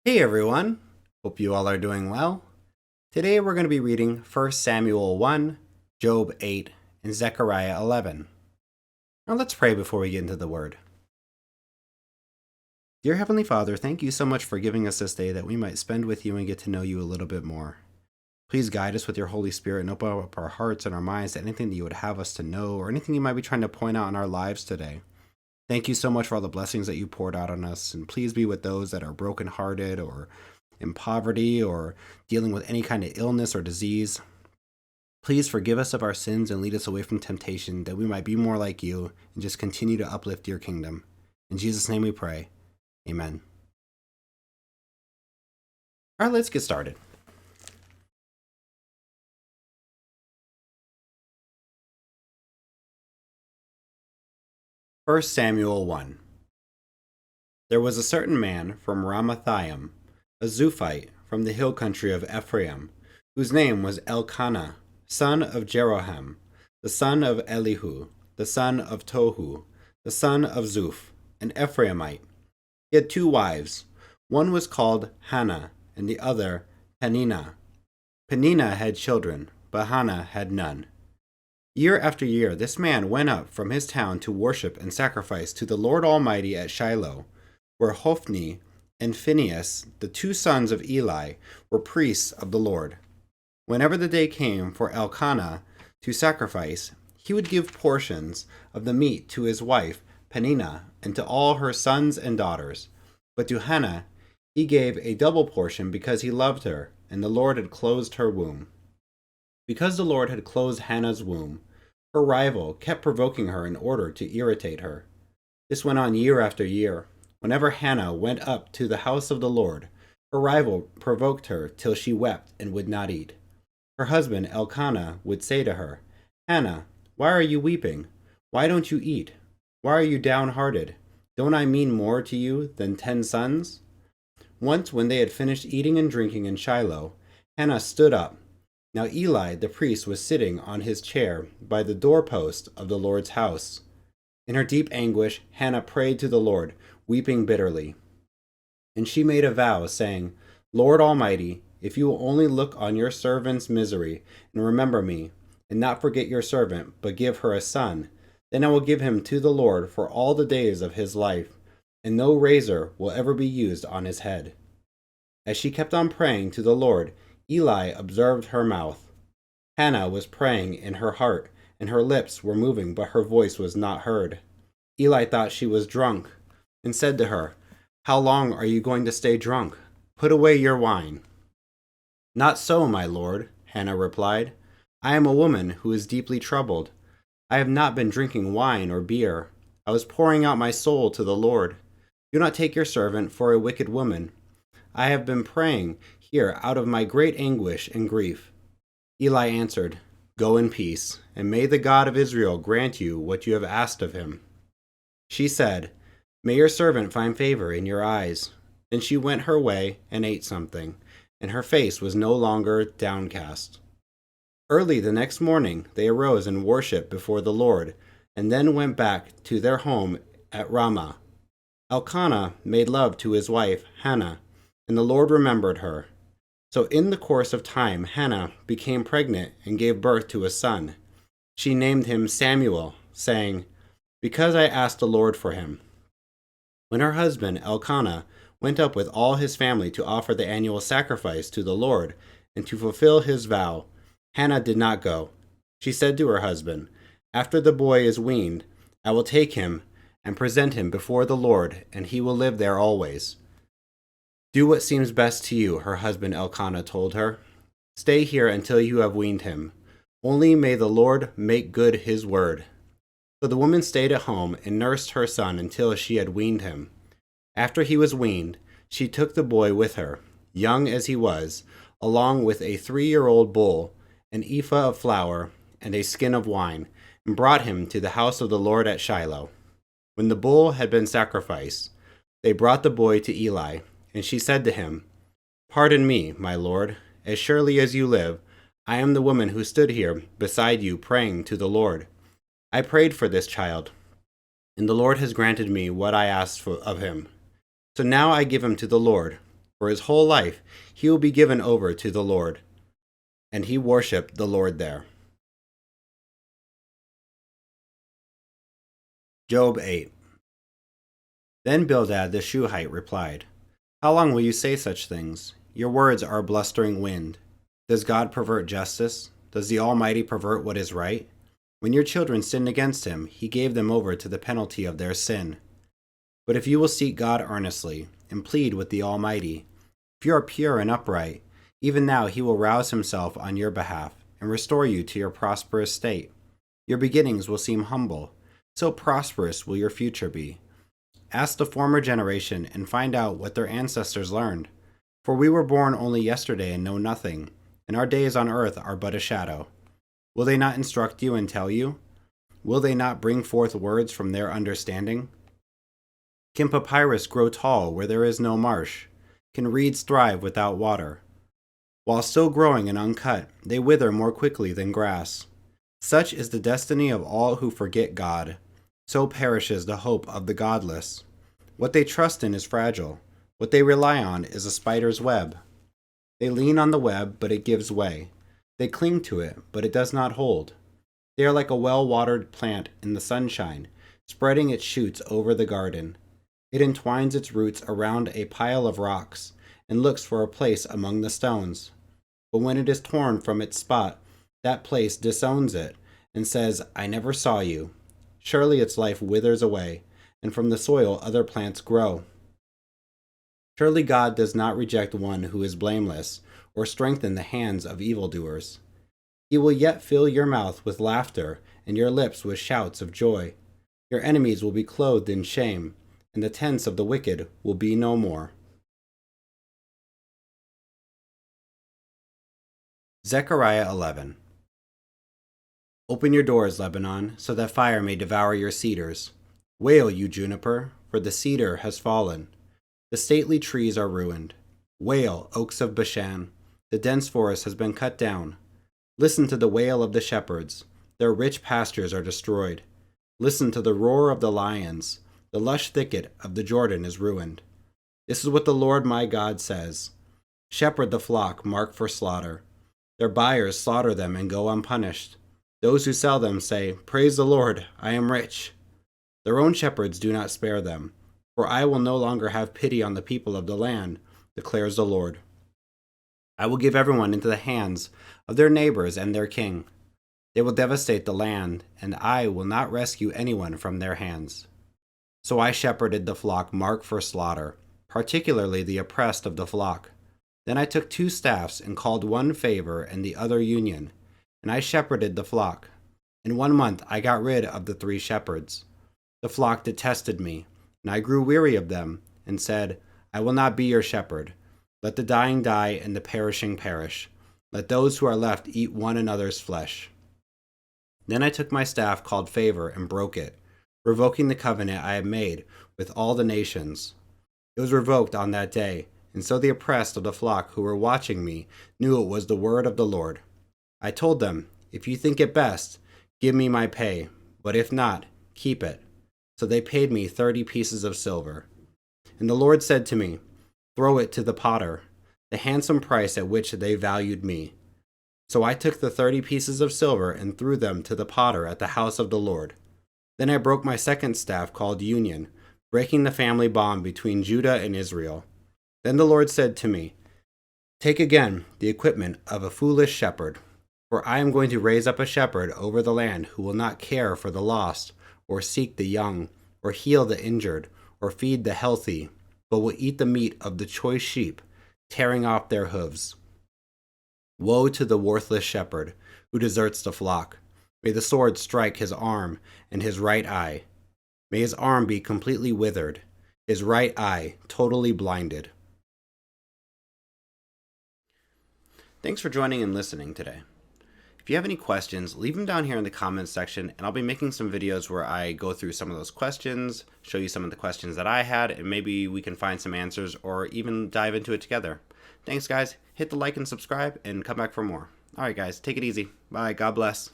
Hey everyone, hope you all are doing well. Today we're going to be reading 1 Samuel 1, Job 8, and Zechariah 11. Now let's pray before we get into the word. Dear Heavenly Father, thank you so much for giving us this day that we might spend with you and get to know you a little bit more. Please guide us with your Holy Spirit and open up our hearts and our minds to anything that you would have us to know or anything you might be trying to point out in our lives today. Thank you so much for all the blessings that you poured out on us, and please be with those that are brokenhearted or in poverty or dealing with any kind of illness or disease. Please forgive us of our sins and lead us away from temptation, that we might be more like you and just continue to uplift your kingdom. In Jesus' name we pray. Amen. All right, let's get started. First Samuel 1. There was a certain man from Ramathaim, a Zuphite from the hill country of Ephraim, whose name was Elkanah, son of Jeroham, the son of Elihu, the son of Tohu, the son of Zuph, an Ephraimite. He had two wives. One was called Hannah, and the other Peninnah. Peninnah had children, but Hannah had none. Year after year, this man went up from his town to worship and sacrifice to the Lord Almighty at Shiloh, where Hophni and Phinehas, the two sons of Eli, were priests of the Lord. Whenever the day came for Elkanah to sacrifice, he would give portions of the meat to his wife Peninnah and to all her sons and daughters. But to Hannah he gave a double portion because he loved her, and the Lord had closed her womb. Because the Lord had closed Hannah's womb, her rival kept provoking her in order to irritate her. This went on year after year. Whenever Hannah went up to the house of the Lord, her rival provoked her till she wept and would not eat. Her husband Elkanah would say to her, "Hannah, why are you weeping? Why don't you eat? Why are you downhearted? Don't I mean more to you than 10 sons?" Once when they had finished eating and drinking in Shiloh, Hannah stood up. Now Eli the priest was sitting on his chair by the doorpost of the Lord's house. In her deep anguish, Hannah prayed to the Lord, weeping bitterly. And she made a vow, saying, "Lord Almighty, if you will only look on your servant's misery and remember me, and not forget your servant, but give her a son, then I will give him to the Lord for all the days of his life, and no razor will ever be used on his head." As she kept on praying to the Lord, Eli observed her mouth. Hannah was praying in her heart, and her lips were moving, but her voice was not heard. Eli thought she was drunk, and said to her, "How long are you going to stay drunk? Put away your wine." "Not so, my lord," Hannah replied. "I am a woman who is deeply troubled. I have not been drinking wine or beer. I was pouring out my soul to the Lord. Do not take your servant for a wicked woman. I have been praying here out of my great anguish and grief." Eli answered, "Go in peace, and may the God of Israel grant you what you have asked of him." She said, "May your servant find favor in your eyes." Then she went her way and ate something, and her face was no longer downcast. Early the next morning they arose and worshipped before the Lord, and then went back to their home at Ramah. Elkanah made love to his wife Hannah, and the Lord remembered her. So in the course of time Hannah became pregnant and gave birth to a son. She named him Samuel, saying, "Because I asked the Lord for him." When her husband Elkanah went up with all his family to offer the annual sacrifice to the Lord and to fulfill his vow, Hannah did not go. She said to her husband, "After the boy is weaned, I will take him and present him before the Lord, and he will live there always." "Do what seems best to you," her husband Elkanah told her. "Stay here until you have weaned him. Only may the Lord make good his word." So the woman stayed at home and nursed her son until she had weaned him. After he was weaned, she took the boy with her, young as he was, along with a 3-year-old bull, an ephah of flour, and a skin of wine, and brought him to the house of the Lord at Shiloh. When the bull had been sacrificed, they brought the boy to Eli, and she said to him, "Pardon me, my lord, as surely as you live, I am the woman who stood here beside you praying to the Lord. I prayed for this child, and the Lord has granted me what I asked of him. So now I give him to the Lord. For his whole life he will be given over to the Lord. And he worshipped the Lord there. Job 8. Then Bildad the Shuhite replied, How long will you say such things? Your words are a blustering wind. Does God pervert justice? Does the Almighty pervert what is right? When your children sinned against him, he gave them over to the penalty of their sin. But if you will seek God earnestly, and plead with the Almighty, if you are pure and upright, even now he will rouse himself on your behalf, and restore you to your prosperous state. Your beginnings will seem humble, so prosperous will your future be. Ask the former generation and find out what their ancestors learned. For we were born only yesterday and know nothing, and our days on earth are but a shadow. Will they not instruct you and tell you? Will they not bring forth words from their understanding? Can papyrus grow tall where there is no marsh? Can reeds thrive without water? While still growing and uncut, they wither more quickly than grass. Such is the destiny of all who forget God. So perishes the hope of the godless. What they trust in is fragile. What they rely on is a spider's web. They lean on the web, but it gives way. They cling to it, but it does not hold. They are like a well-watered plant in the sunshine, spreading its shoots over the garden. It entwines its roots around a pile of rocks, and looks for a place among the stones. But when it is torn from its spot, that place disowns it, and says, I never saw you. Surely its life withers away, and from the soil other plants grow. Surely God does not reject one who is blameless, or strengthen the hands of evildoers. He will yet fill your mouth with laughter, and your lips with shouts of joy. Your enemies will be clothed in shame, and the tents of the wicked will be no more. Zechariah 11. Open your doors, Lebanon, so that fire may devour your cedars. Wail, you juniper, for the cedar has fallen. The stately trees are ruined. Wail, oaks of Bashan, the dense forest has been cut down. Listen to the wail of the shepherds. Their rich pastures are destroyed. Listen to the roar of the lions. The lush thicket of the Jordan is ruined. This is what the Lord my God says. Shepherd the flock marked for slaughter. Their buyers slaughter them and go unpunished. Those who sell them say, Praise the Lord, I am rich. Their own shepherds do not spare them, for I will no longer have pity on the people of the land, declares the Lord. I will give everyone into the hands of their neighbors and their king. They will devastate the land, and I will not rescue anyone from their hands. So I shepherded the flock marked for slaughter, particularly the oppressed of the flock. Then I took 2 staffs and called one favor and the other union, and I shepherded the flock. In 1 month I got rid of the 3 shepherds. The flock detested me, and I grew weary of them, and said, I will not be your shepherd. Let the dying die and the perishing perish. Let those who are left eat one another's flesh. Then I took my staff called favor and broke it, revoking the covenant I had made with all the nations. It was revoked on that day, and so the oppressed of the flock who were watching me knew it was the word of the Lord. I told them, If you think it best, give me my pay, but if not, keep it. So they paid me 30 pieces of silver. And the Lord said to me, Throw it to the potter, the handsome price at which they valued me. So I took the 30 pieces of silver and threw them to the potter at the house of the Lord. Then I broke my second staff called union, breaking the family bond between Judah and Israel. Then the Lord said to me, Take again the equipment of a foolish shepherd, for I am going to raise up a shepherd over the land who will not care for the lost, or seek the young, or heal the injured, or feed the healthy, but will eat the meat of the choice sheep, tearing off their hooves. Woe to the worthless shepherd who deserts the flock. May the sword strike his arm and his right eye. May his arm be completely withered, his right eye totally blinded. Thanks for joining and listening today. If you have any questions, leave them down here in the comments section, and I'll be making some videos where I go through some of those questions, show you some of the questions that I had, and maybe we can find some answers or even dive into it together. Thanks, guys. Hit the like and subscribe, and come back for more. All right, guys, take it easy. Bye. God bless.